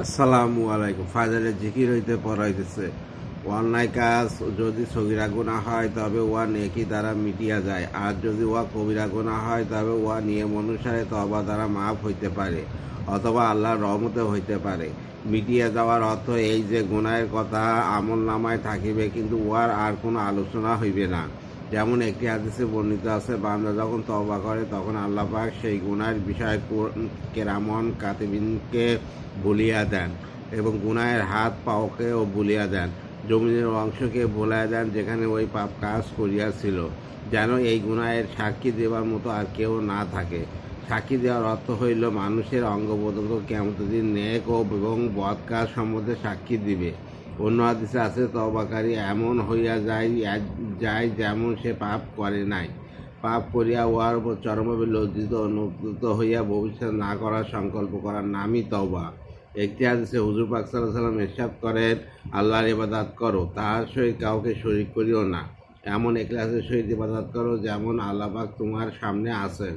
আসসালামু আলাইকুম। ফাজারের জিকির হইতে পড়াইতেছে অন্যায় কাজ যদি সগীরা গুনাহ হয় তবে উহা নেকি দ্বারা মিটিয়া যায়, আর যদি উহা কবিরা গুনাহ হয় তবে উহা নিয়ম অনুসারে তওবা দ্বারা মাফ হইতে পারে অথবা আল্লাহর রহমতে হইতে পারে। মিটিয়া যাওয়ার অর্থ এই যে গুনাহের কথা আমল নামায় থাকিবে, কিন্তু উহার আর কোনো আলোচনা হইবে না। যেমন একটি হাদিসে বর্ণিত আছে, বান্দা যখন তওবা করে তখন আল্লাহ পাক সেই গুনাহের বিষয় কেরামন কাতিবিনকে বলিয়া দেন এবং গুনাহের হাত পাওকেও বলিয়া দেন, জমিনের অংশকে বলিয়া দেন যেখানে ওই পাপ কাজ করিয়াছিল, যেন এই গুনাহের সাক্ষী দেবার মতো আর কেউ না থাকে। সাক্ষী দেওয়ার অর্থ হইল মানুষের অঙ্গ প্রত্যঙ্গ কিয়ামতের দিন নেক এবং বদ কাজ সম্বন্ধে সাক্ষী দিবে। অন্য হাদিসে আছে, তওবাকারী এমন হইয়া যায় যেমন সে পাপ করে নাই। পাপ করিয়া উহার উপর চরমভাবে লজ্জিত অনুপ্লুত হইয়া ভবিষ্যৎ না করার সংকল্প করার নামই তওবা। একটি হাদিসে হুজুর পাক সাল্লাল্লাহু আলাইহি ওয়াসাল্লাম ইরশাদ করেন, আল্লাহর ইবাদত করো, তাহার সহিত কাউকে শরীক করিও না। এমন ইখলাসের সহিত ইবাদত করো যেমন আল্লাহ পাক তোমার সামনে আছেন।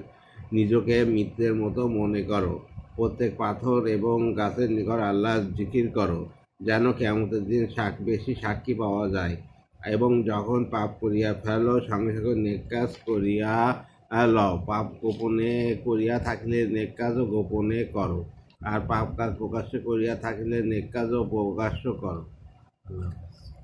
নিজকে মিত্রের মতো মনে করো। প্রত্যেক পাথর এবং গাছের নিকট আল্লাহর জিকির করো, যেন কিয়ামতের দিন বেশি সাক্ষী পাওয়া যায়। এবং যখন পাপ করিয়া ফেলো সঙ্গে সঙ্গে নেক কাজ করিয়া লও। পাপ গোপনে করিয়া থাকিলে নেক কাজও গোপনে করো, আর পাপ কাজ প্রকাশ্য করিয়া থাকিলে নেক কাজও প্রকাশ্য করো।